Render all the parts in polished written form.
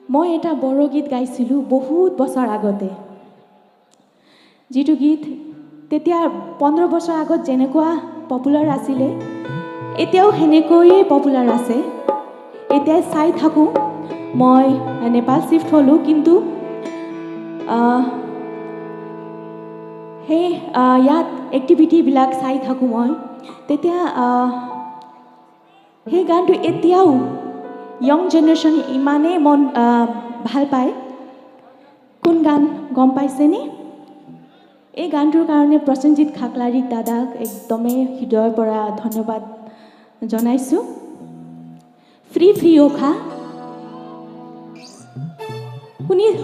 মই এটা বড়ো গীত গাইছিলোঁ বহুত বছৰ আগতে যিটো গীত তেতিয়া 15 বছৰ আগত যেনেকুৱা পপুলাৰ আছিলে এতিয়াও সেনেকৈয়ে পপুলাৰ আছে এতিয়া চাই থাকোঁ মই নেপাল শিফ্ট হ'লোঁ কিন্তু সেই ইয়াত এক্টিভিটিবিলাক চাই থাকোঁ মই তেতিয়া সেই গানটো এতিয়াও ইয়ং জেনেৰেশ্যন ইমানেই মন ভাল পায় কোন গান গম পাইছেনে এই গানটোৰ কাৰণে প্ৰসেনজিৎ খাকলাৰীক দাদাক একদমেই হৃদয়ৰ পৰা ধন্যবাদ জনাইছোঁ ফ্ৰী ফ্ৰী ওখা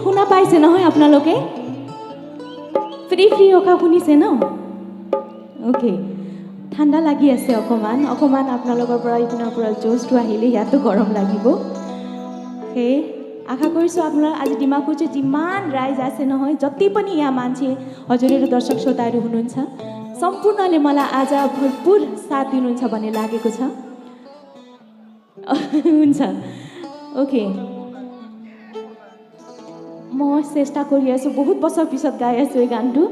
শুনা পাইছে নহয় আপোনালোকে ফ্ৰী ফ্ৰী ওখা শুনিছে ন অ'কে ঠাণ্ডা লাগি আছে অকণমান আপোনালোকৰ পৰা ইপিনৰ পৰা জোচটো আহিলে ইয়াতো গৰম লাগিব সেই আশা কৰিছোঁ আপোনাৰ আজি ডিমাপুৰ चाहिँ যিমান राइज আছে নহয় जति पनि यहाँ मान्छे हजुरहरू दर्शक श्रोताहरू हुनुहुन्छ सम्पूर्णले मलाई आज भरपुर साथ दिनुहुन्छ भन्ने लागेको छ हुन्छ ओके म চেষ্টা কৰি আছোঁ বহুত বছৰ পিছত গাই আছোঁ এই গানটো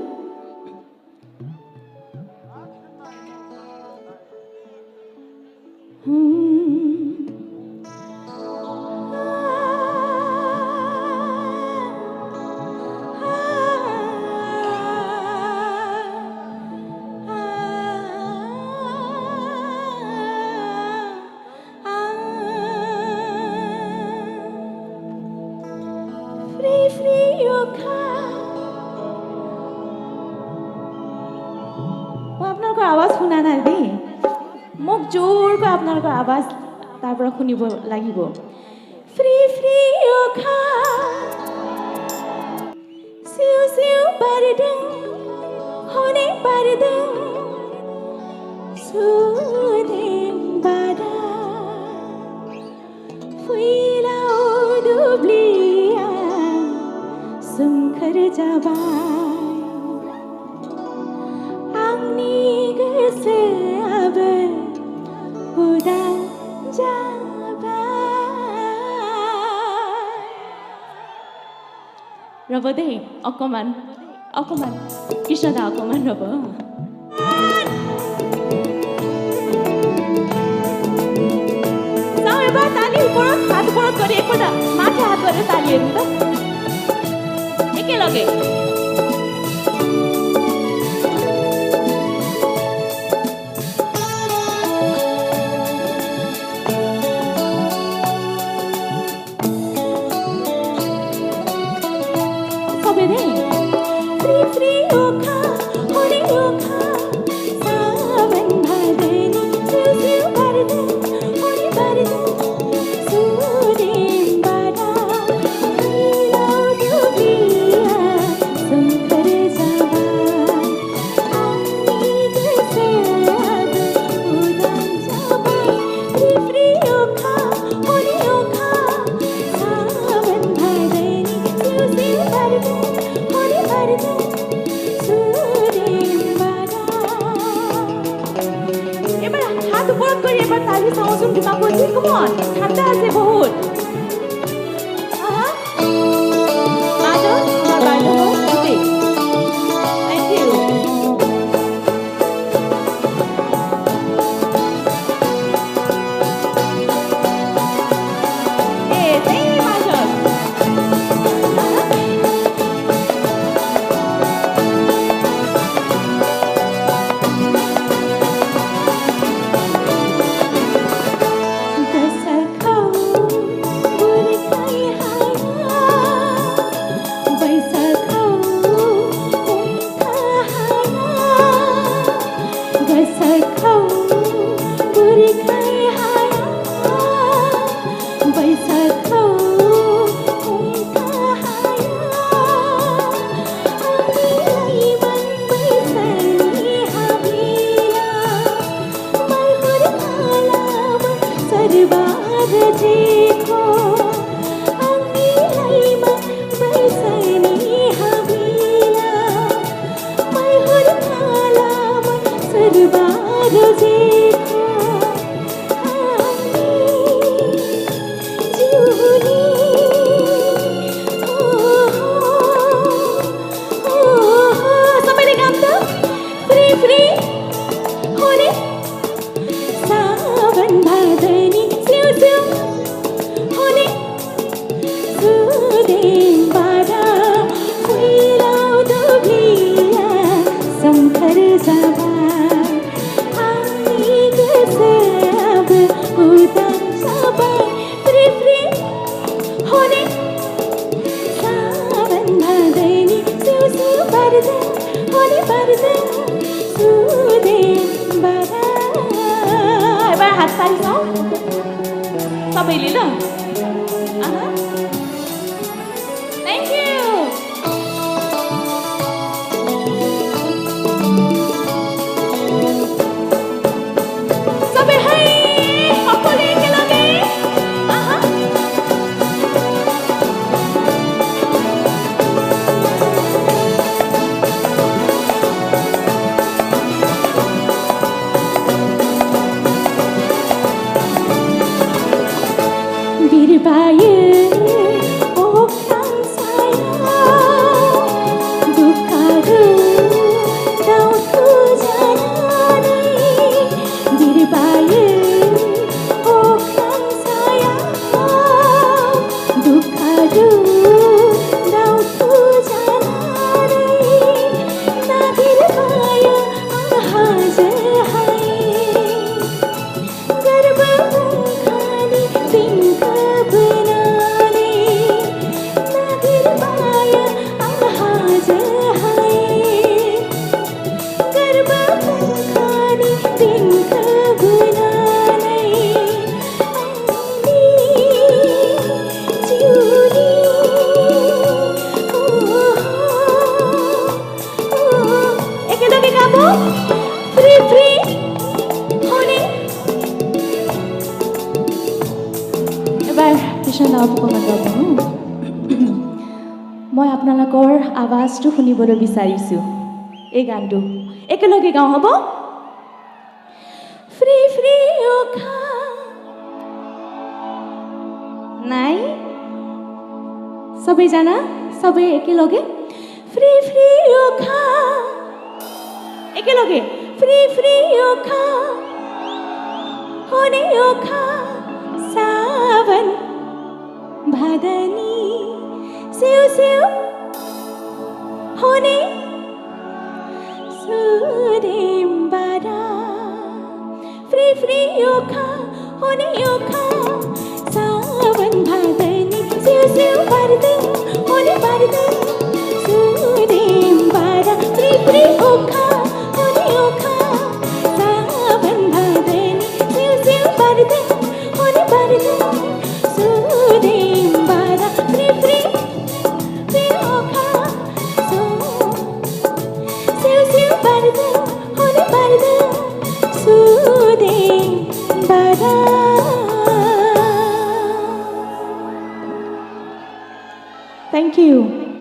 আপোনালোকৰ আৱাজ শুনা নাই দেই মোক জোৰকৈ আপোনালোকৰ আৱাজ তাৰ পৰা শুনিব লাগিব ফ্ৰী ফ্ৰী ওখা সিউ সিউ বাৰদং হনে বাৰদং সুদেম বাদা ফুইলাও দুবলিয়া सुंखर जाबाय आंनि गोसोआबो उदां जाबाय रब दे अकमान कृष्णदा अकमान रब जाऊ एबार ताली ओपৰত हात ওপৰত কৰি एकपल्ट माथि हात गरेर तालीहरू त एकेलगे सबैले फ्री फ्री ओखा हरि ओखा सावन भादनी सिउ सिउ बारदे हरि बारदे सुदेम बादा फुलाउ डुबिया सुंखर जाबाय आंनि गोसोआबो उदां जाबाय फ्री फ्री ओखा हरि ओखा सावन भादनी सिउ सिउ बारदे हरि बारदे सुदेम बादा এবাৰ হাত ওপৰত কৰি এবাৰ তালি চাওঁচোন ডিমাপুৰজি কম অন ঠাণ্ডা আছে বহুত মাজত আমাৰ বাইদেউ গোটেই থেংক ইউ এই মাজত सुदेम बारा फुलाउँदो भिया शङ्कर सभा आएको छ अब उदान सभा फ्री फ्री होने सावन भादैनी सिउ सिउ पर्दा होने पर्दा सुदेम बारा एबार हात तालिसौँ सबैले ल थ्याङ्क यू सबै है সকলে একেলগে बिरबाये ओख्राङ साया दुःखहरू गाउँको जानानै बिरबाये ओख्राङ साया दुःखहरू गाउँको जानानै नाबिरबाया हजुर हाय गर्व खाने तिनका बनाने नाबिरबाया हजुर हाय गर्व खाने तिनका बनाने जिउनी एकेलगे गाबो फ्री फ्री होने এবাৰ কৃষ্ণ অপমান গাবো মই আপোনালোকৰ আৱাজটো শুনিবলৈ বিচাৰিছোঁ এই গানটো একেলগে গাওঁ হ'ব ফ্ৰী ফ্ৰী ওখা নাই সबै জানা সबै একেলগে ফ্ৰী ফ্ৰী ওখা একেলগে ফ্ৰী ফ্ৰী ওখা होने ओखा सावन भादनी सिउ सिउ होने सुदेम बारा फ्री फ्री ओखा होने ओखा सावन भादनी सिउ सिउ पर्दा होने पर्दा सुदेम बारा फ्री फ्री ओखा होने ओखा सावन भादनी सिउ सिउ पर्दा होने पर्दा सुदेम बारा फ्री फ्री फ्री ओखा सिउ सिउ पर्दा होने पर्दा सुदेम बारा थ्याङ्क यू